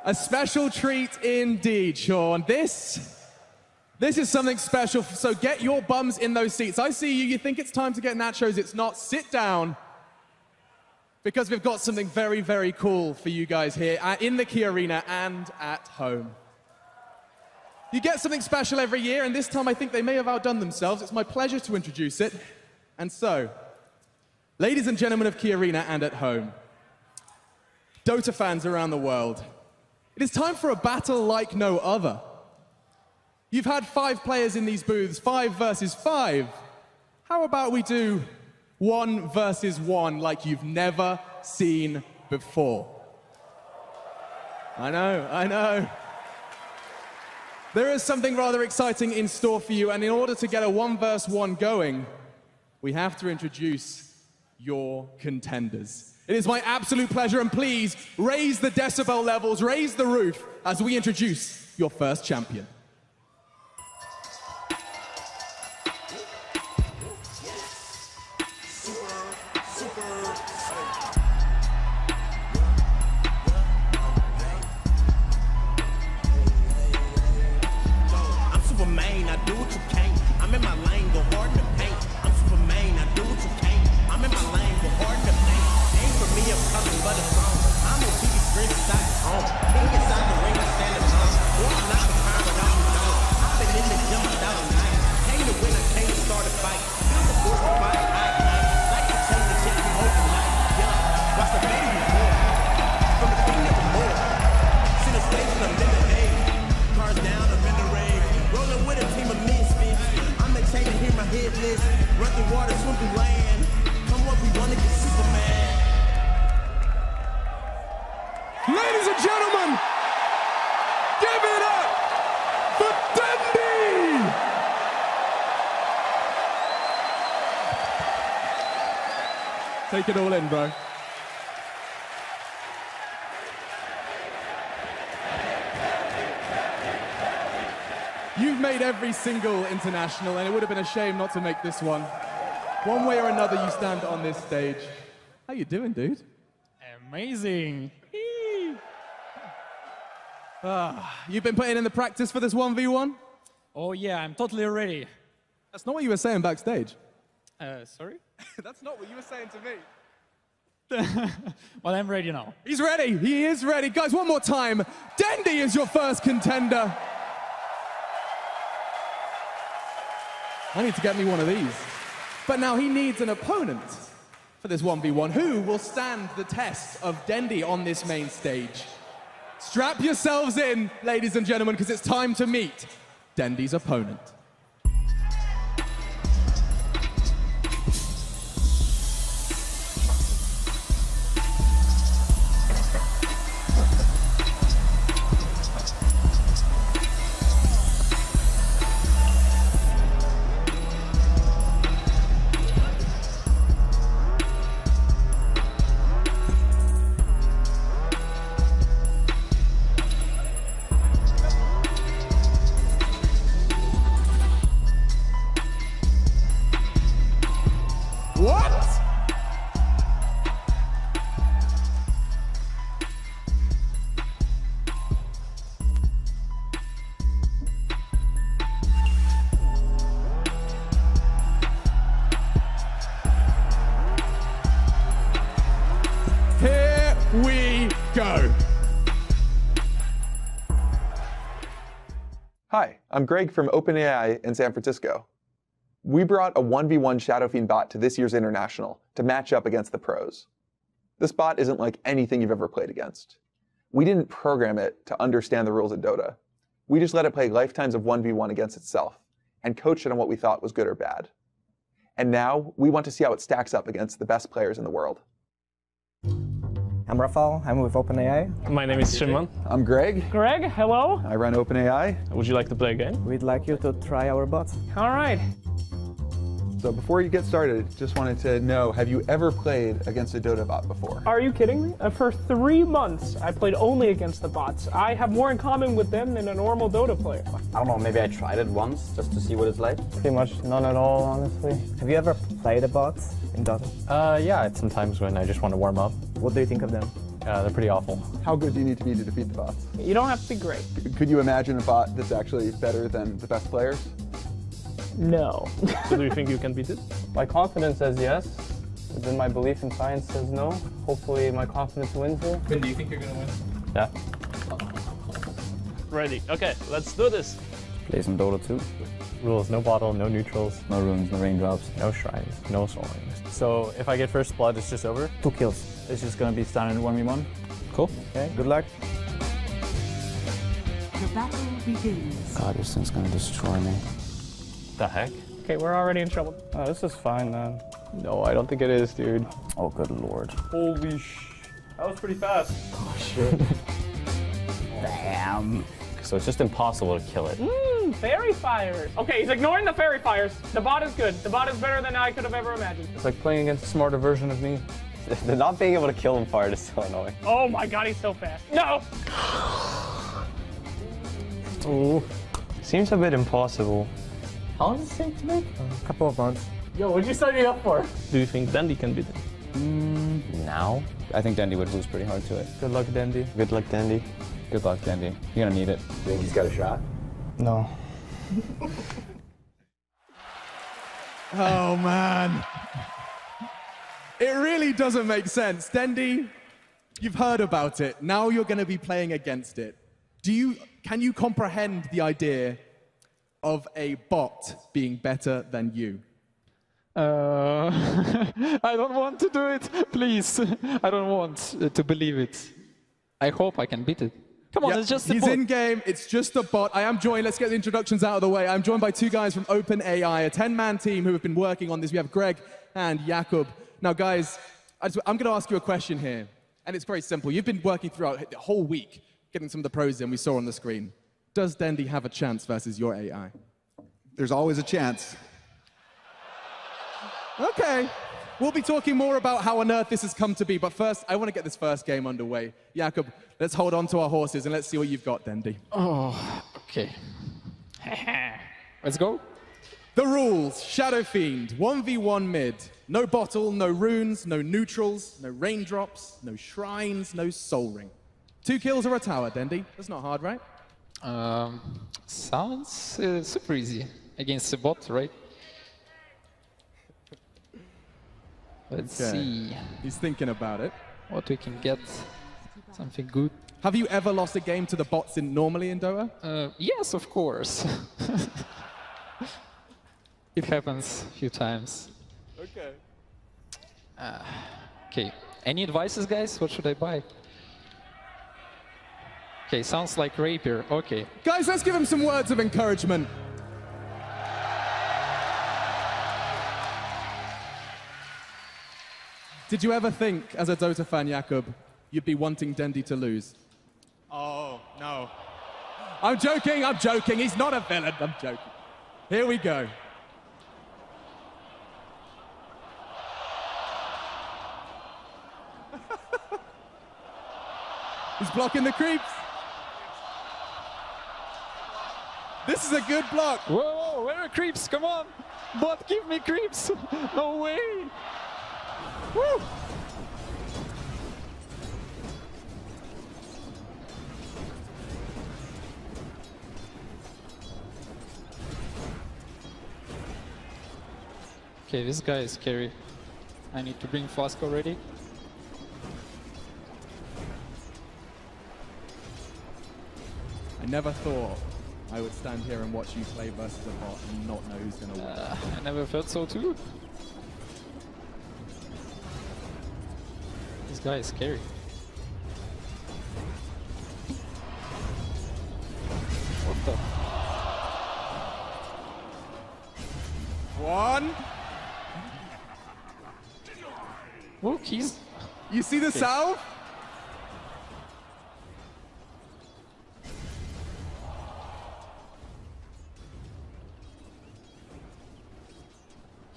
A special treat indeed, Sean. This is something special, so get your bums in those seats. I see you, you think it's time to get nachos, it's not. Sit down, because we've got something very, very cool for you guys here in the Key Arena and at home. You get something special every year, and this time I think they may have outdone themselves. It's my pleasure to introduce it. And so, ladies and gentlemen of Key Arena and at home, Dota fans around the world, it is time for a battle like no other. You've had 5 players in these booths, 5 versus 5. How about we do 1 versus 1 like you've never seen before? I know. There is something rather exciting in store for you, and in order to get a 1 versus 1 going, we have to introduce your contenders. It is my absolute pleasure, and please raise the decibel levels, raise the roof as we introduce your first champion. Ladies and gentlemen, give it up for DENDI! Take it all in, bro. You've made every single international, and it would have been a shame not to make this one. One way or another, you stand on this stage. How you doing, dude? Amazing. You've been putting in the practice for this 1v1? Oh yeah, I'm totally ready. That's not what you were saying backstage. Sorry? That's not what you were saying to me. Well, I'm ready now. He's ready. He is ready. Guys, one more time. DENDI is your first contender. I need to get me one of these. But now he needs an opponent for this 1v1. Who will stand the test of DENDI on this main stage? Strap yourselves in, ladies and gentlemen, because it's time to meet DENDI's opponent. We go. Hi, I'm Greg from OpenAI in San Francisco. We brought a 1v1 Shadow Fiend bot to this year's International to match up against the pros. This bot isn't like anything you've ever played against. We didn't program it to understand the rules of Dota. We just let it play lifetimes of 1v1 against itself and coached it on what we thought was good or bad. And now we want to see how it stacks up against the best players in the world. I'm Rafael, I'm with OpenAI. My name is Shimon. I'm Greg. Greg, hello. I run OpenAI. Would you like to play a game? We'd like you to try our bot. All right. So before you get started, just wanted to know, have you ever played against a Dota bot before? Are you kidding me? For 3 months, I played only against the bots. I have more in common with them than a normal Dota player. I don't know, maybe I tried it once just to see what it's like. Pretty much none at all, honestly. Have you ever played a bot in Dota? Yeah, it's sometimes when I just want to warm up. What do you think of them? They're pretty awful. How good do you need to be to defeat the bots? You don't have to be great. Could you imagine a bot that's actually better than the best players? No. So do you think you can beat it? My confidence says yes, but then my belief in science says no. Hopefully my confidence wins here. When do you think you're gonna win? Yeah. Ready. Okay, let's do this. Play some Dota 2. Rules, no bottle, no neutrals, No runes, no raindrops. no shrines, no soul rings. So if I get first blood, it's just over? 2 kills. It's just gonna be standard 1v1. Cool. Okay, good luck. The battle begins. God, this thing's gonna destroy me. The heck? Okay, we're already in trouble. Oh, this is fine, man. No, I don't think it is, dude. Oh, good lord. Holy sh... That was pretty fast. Oh, shit. Damn. So it's just impossible to kill it. Fairy fires. Okay, he's ignoring the fairy fires. The bot is good. The bot is better than I could have ever imagined. It's like playing against a smarter version of me. The not being able to kill him fired is so annoying. Oh my god, he's so fast. No! Ooh. Seems a bit impossible. How long does it take to make? A couple of months. Yo, what'd you sign me up for? Do you think DENDI can beat it? Now? I think DENDI would lose pretty hard to it. Good luck, DENDI. Good luck, DENDI. Good luck, DENDI. You're gonna need it. Think he's got a shot? No. Oh, man. It really doesn't make sense. DENDI, you've heard about it. Now you're going to be playing against it. Can you comprehend the idea of a bot being better than you? I don't want to do it, please. I don't want to believe it. I hope I can beat it. Come on, Yeah, it's just a he's bot. in game. It's just a bot. I am joined. Let's get the introductions out of the way. I'm joined by two guys from OpenAI, a 10-man team who have been working on this. We have Greg and Jakub. Now, guys, I'm going to ask you a question here, and it's very simple. You've been working throughout the whole week, getting some of the pros in we saw on the screen. Does DENDI have a chance versus your AI? There's always a chance. Okay. We'll be talking more about how on earth this has come to be, but first, I want to get this first game underway. Jakub, let's hold on to our horses and let's see what you've got, DENDI. Oh, okay. Let's go. The rules, Shadow Fiend, 1v1 mid. No bottle, no runes, no neutrals, no raindrops, no shrines, no soul ring. 2 kills or a tower, DENDI. That's not hard, right? Sounds super easy against the bot, right? Let's see He's thinking about it. what we can get. Something good. Have you ever lost a game to the bots normally in Dota? Yes, of course. It happens a few times. Okay. Okay, any advices, guys? What should I buy? Okay, sounds like rapier. Okay. Guys, let's give him some words of encouragement. Did you ever think, as a Dota fan, Jakub, you'd be wanting DENDI to lose? Oh, no. I'm joking, I'm joking. He's not a villain, I'm joking. Here we go. He's blocking the creeps. This is a good block. Whoa, where are creeps? Come on. Bot, give me creeps. No way. Woo. Okay, this guy is scary. I need to bring Flask already. I never thought I would stand here and watch you play versus a bot and not know who's going to win. I never felt so too. This guy is scary. What the? One. Look, he's... You see the salve?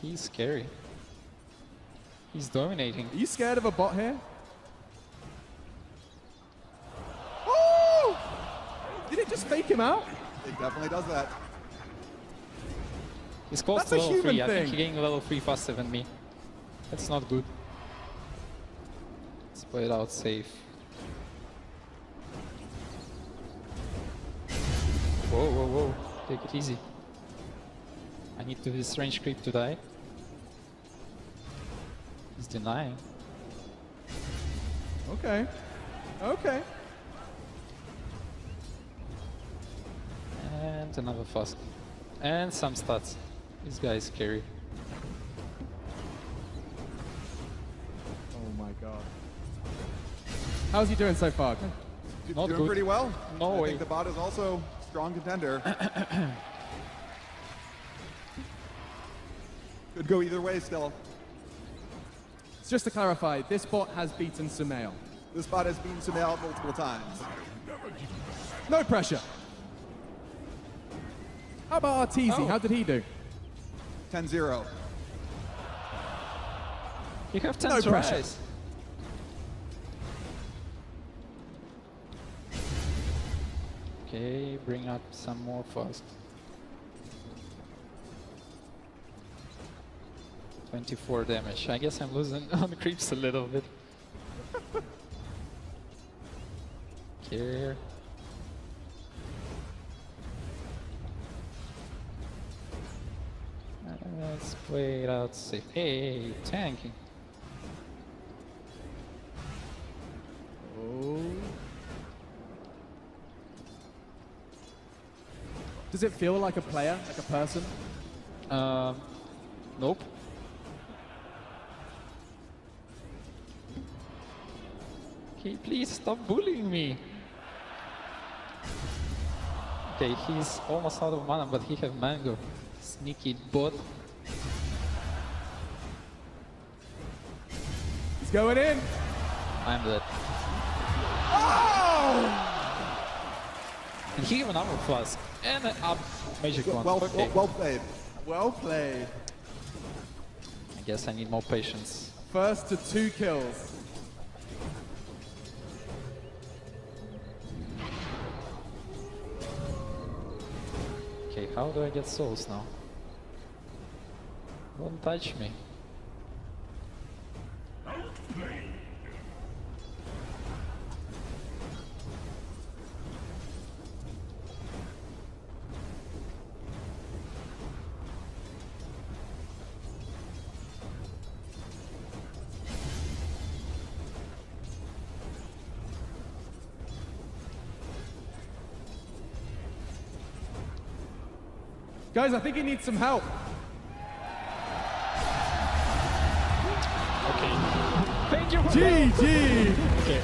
He's scary. He's dominating. Are you scared of a bot here? Oh! Did it just fake him out? It definitely does that. He's close That's to a level human 3. I think thing. he's getting level 3 faster than me. That's not good. Let's play it out safe. Whoa, whoa, whoa. Take it easy. I need to this range creep to die. He's denying. Okay. Okay. And another fast. And some stats. This guy is scary. Oh my god. How's he doing so far? Not Doing good. pretty well. No I way. think the bot is also a strong contender. Could go either way still. Just to clarify, this bot has beaten Sumail. This bot has beaten Sumail multiple times. No pressure. How about Arteezy? Oh. How did he do? 10-0. You have 10 No pressure. tries. Okay, bring up some more fast. 24 damage. I guess I'm losing on creeps a little bit. Here. Let's play it out safe. Hey, tanking. Oh. Does it feel like a player, like a person? Nope. Okay, please stop bullying me. Okay, he's almost out of mana, but he have mango. Sneaky bot. He's going in. I'm dead. Oh! And he have an armor flask and an up magic wand. Well, Okay. well played. Well played. I guess I need more patience. First to 2 kills. Okay, how do I get souls now? Don't touch me. Guys, I think he needs some help. Okay. Thank you for GG! Okay.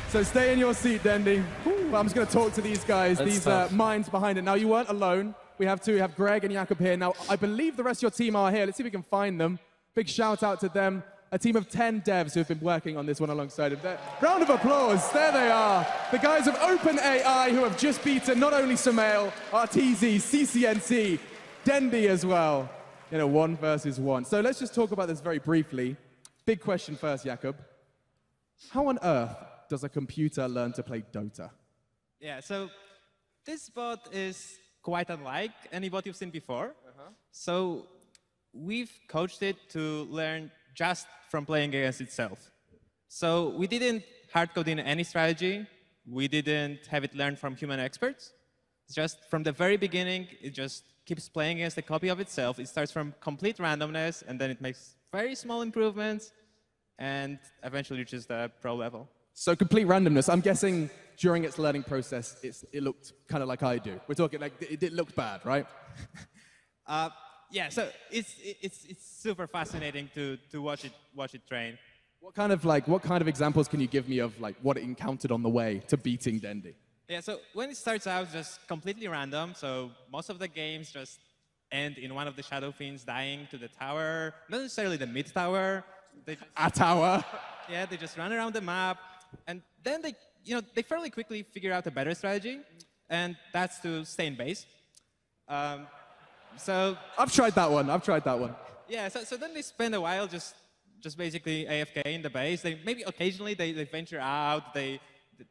So stay in your seat, Dendi. But I'm just going to talk to these guys, That's these tough. minds behind it. Now, you weren't alone. We have two. We have Greg and Jakob here. Now, I believe the rest of your team are here. Let's see if we can find them. Big shout out to them. A team of 10 devs who have been working on this one alongside of them. Round of applause. There they are. The guys of OpenAI who have just beaten not only Sumail, Arteezy, CCNC, Dendi as well. You know, 1 versus 1. So let's just talk about this very briefly. Big question first, Jakob. How on earth does a computer learn to play Dota? Yeah, so this bot is quite unlike any bot you've seen before. So we've coached it to learn just from playing against itself. So we didn't hard code in any strategy. We didn't have it learn from human experts. It's just from the very beginning, it just keeps playing against a copy of itself. It starts from complete randomness, and then it makes very small improvements, and eventually reaches the pro level. So complete randomness. I'm guessing during its learning process, it looked kind of like I do. We're talking like it looked bad, right? Yeah, so it's super fascinating to watch it train. What kind of examples can you give me of like what it encountered on the way to beating Dendi? Yeah, so when it starts out, just completely random. So most of the games just end in one of the Shadow Fiends dying to the tower, not necessarily the mid tower. A tower. Yeah, they just run around the map, and then they fairly quickly figure out a better strategy, and that's to stay in base. So I've tried that one. yeah, so then they spend a while just basically AFK in the base. They maybe occasionally they venture out, they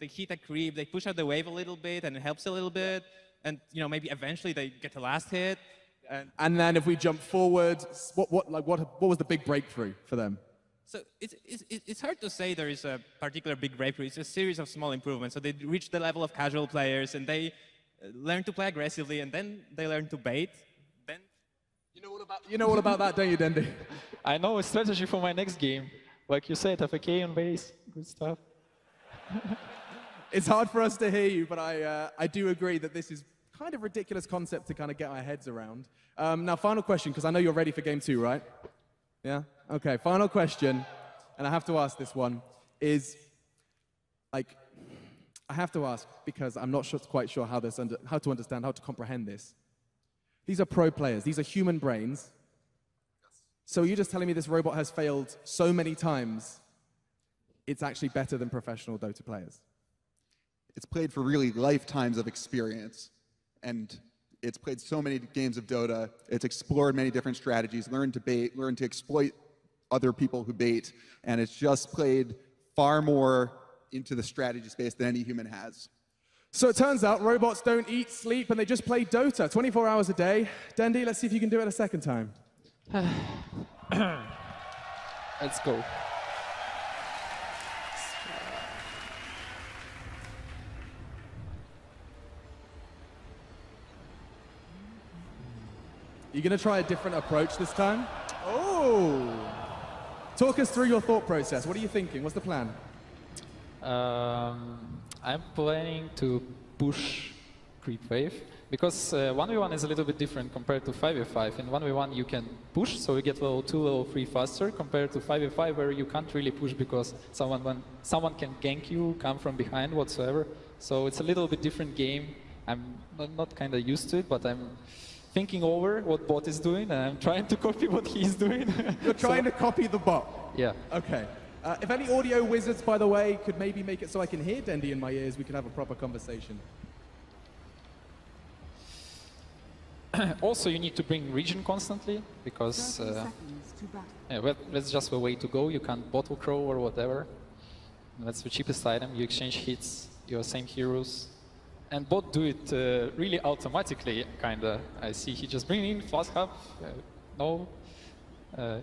hit a creep, they push out the wave a little bit, and it helps a little bit. And maybe eventually they get the last hit. And then if we jump forward, what was the big breakthrough for them? So it's hard to say there is a particular big breakthrough. It's a series of small improvements. So they reach the level of casual players, and they learn to play aggressively, and then they learn to bait. Then you know all about that, don't you, Dendi? I know a strategy for my next game. Like you said, FAK on base, good stuff. It's hard for us to hear you, but I do agree that this is kind of ridiculous concept to kind of get our heads around. Now, final question, because I know you're ready for game 2, right? Yeah? Okay, final question, and I have to ask this one, is, like, I have to ask because I'm not quite sure how to understand, how to comprehend this. These are pro players. These are human brains. So you're just telling me this robot has failed so many times, it's actually better than professional Dota players? It's played for really lifetimes of experience, and it's played so many games of Dota. It's explored many different strategies, learned to bait, learned to exploit other people who bait, and it's just played far more into the strategy space than any human has. So it turns out robots don't eat, sleep, and they just play Dota 24 hours a day. Dendi, let's see if you can do it a second time. Let's go. You're going to try a different approach this time? Oh! Talk us through your thought process. What are you thinking? What's the plan? I'm planning to push creep wave, because 1v1 is a little bit different compared to 5v5. In 1v1 you can push, so you get level 2, level 3 faster, compared to 5v5 where you can't really push because someone can gank you, come from behind whatsoever. So it's a little bit different game. I'm not kind of used to it, but I'm thinking over what bot is doing, and I'm trying to copy what he's doing. You're trying to copy the bot? Yeah. Okay. If any audio wizards, by the way, could maybe make it so I can hear Dendi in my ears, we could have a proper conversation. Also, you need to bring region constantly, because well, that's just the way to go. You can't bottle crow or whatever. That's the cheapest item. You exchange hits, your same heroes. And bot do it really automatically, kinda. I see he just bring in fast hub, no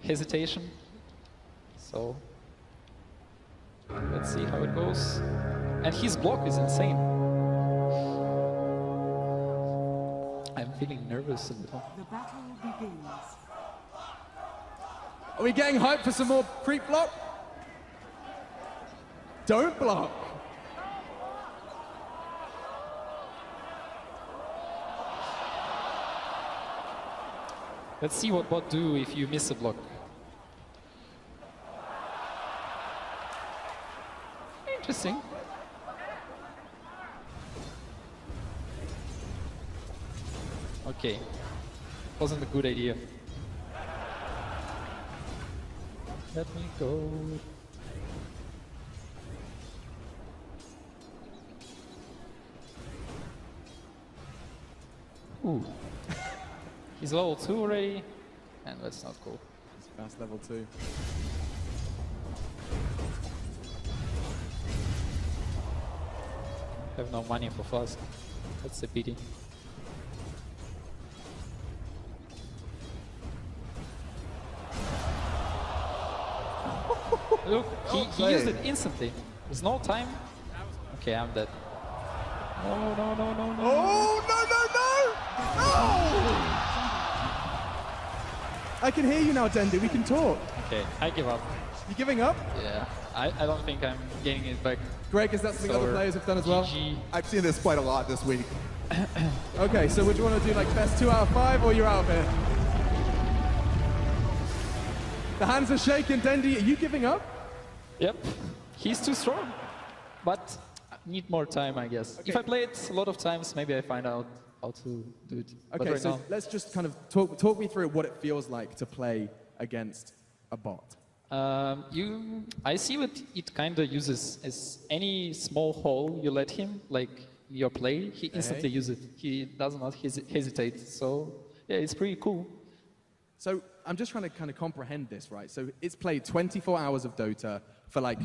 hesitation. So let's see how it goes. And his block is insane. I'm feeling nervous a little. The battle begins. Are we getting hyped for some more creep block? Don't block. Let's see what bot do if you miss a block. Interesting. Okay, wasn't a good idea. Let me go. Ooh. He's level 2 already, and that's not cool. He's fast level 2. Have no money for fast. That's a pity. Look, he used it instantly. There's no time. Okay, I'm dead. No, no, no, no, no. Oh, no, no, no! No! I can hear you now, Dendi. We can talk. Okay, I give up. You giving up? Yeah, I don't think I'm getting it back. Greg, is that something other players have done as well? GG. I've seen this quite a lot this week. Okay, so would you want to do like best 2 out of 5, or you're out of here? The hands are shaking. Dendi, are you giving up? Yep, he's too strong, but I need more time, I guess. Okay. If I play it a lot of times, maybe I find out how to do it. Okay, right so now, let's just kind of talk me through what it feels like to play against a bot. I see what it kind of uses as any small hole you let him, like your play, he instantly uses it. He does not hesitate. So yeah, it's pretty cool. So I'm just trying to kind of comprehend this, right? So it's played 24 hours of Dota for like,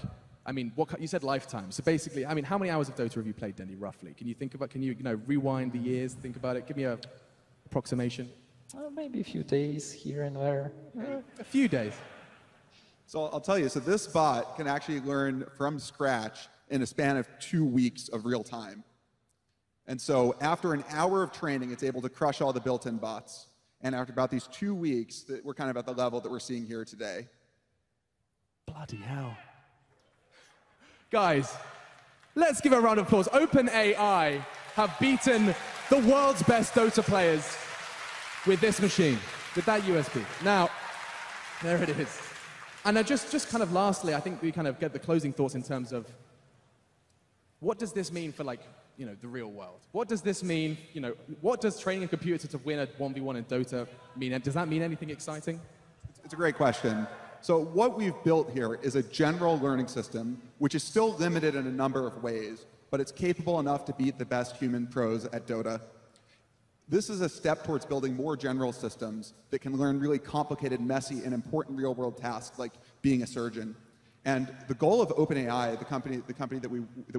I mean, what you said lifetime. So basically, I mean, how many hours of Dota have you played, Dendi, roughly? Can you think about, can you rewind the years, think about it? Give me a approximation. Maybe a few days here and there. A few days. So I'll tell you, so this bot can actually learn from scratch in a span of 2 weeks of real time. And so after an hour of training, it's able to crush all the built-in bots. And after about these 2 weeks, we're kind of at the level that we're seeing here today. Bloody hell. Guys, let's give a round of applause. OpenAI have beaten the world's best Dota players with this machine, with that USB. Now, there it is. And now just kind of lastly, I think we kind of get the closing thoughts in terms of what does this mean for, like, you know, the real world? What does this mean, you know, what does training a computer to win a 1v1 in Dota mean? And does that mean anything exciting? It's a great question. So what we've built here is a general learning system, which is still limited in a number of ways, but it's capable enough to beat the best human pros at Dota. This is a step towards building more general systems that can learn really complicated, messy, and important real-world tasks like being a surgeon. And the goal of OpenAI, the company that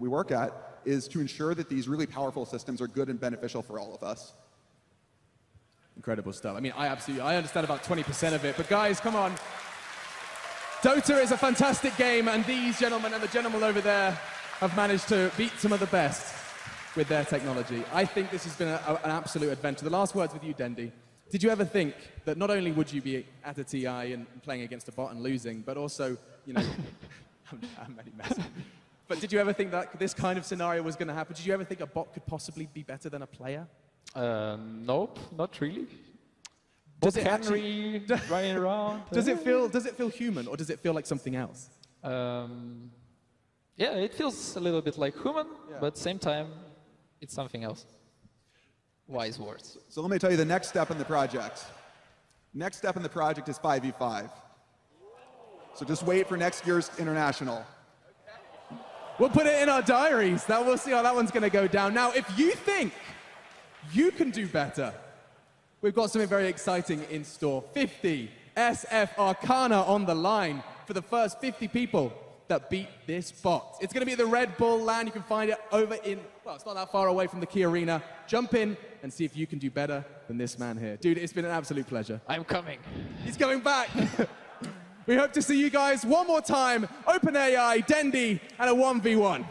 we work at, is to ensure that these really powerful systems are good and beneficial for all of us. Incredible stuff. I mean, I understand about 20% of it, but guys, come on. Dota is a fantastic game, and these gentlemen and the gentleman over there have managed to beat some of the best with their technology. I think this has been an absolute adventure. The last words with you, Dendi. Did you ever think that not only would you be at a TI and playing against a bot and losing, but also, you know, I'm very messy. But did you ever think that this kind of scenario was going to happen? Did you ever think a bot could possibly be better than a player? Nope, not really. Does Bot it Henry running around. Does it feel human, or does it feel like something else? Yeah, it feels a little bit like human, but at the same time, it's something else. Wise words. So let me tell you the next step in the project. Next step in the project is 5v5. So just wait for next year's international. We'll put it in our diaries. We'll see how that one's going to go down. Now, if you think you can do better, we've got something very exciting in store. 50 SF Arcana on the line for the first 50 people that beat this bot. It's going to be at the Red Bull LAN. You can find it over in, well, it's not that far away from the Key Arena. Jump in and see if you can do better than this man here. Dude, it's been an absolute pleasure. I'm coming. He's coming back. We hope to see you guys one more time. OpenAI, Dendi, and a 1v1.